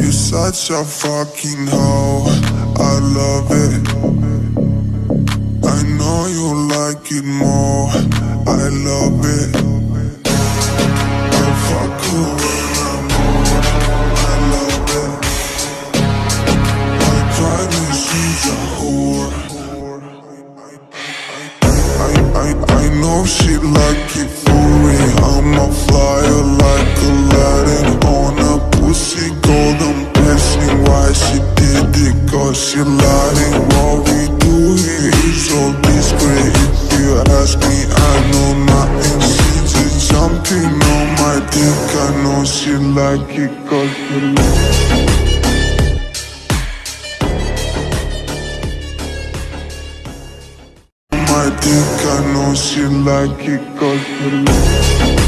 you're such a fucking hoe. I love it. I know you like it more. I love it. I fuck you when I'm on. I love it. I drive me, she's a whore. I know she like it for me. I'm a flyer like Aladdin on a pussy golden blessing. Why she did it? Cause she lying. What we do here is so discreet. If you ask me, I know nothing. She just jumping on my dick. I know she like it cause she like it. My dick, I know she like it cause she like it.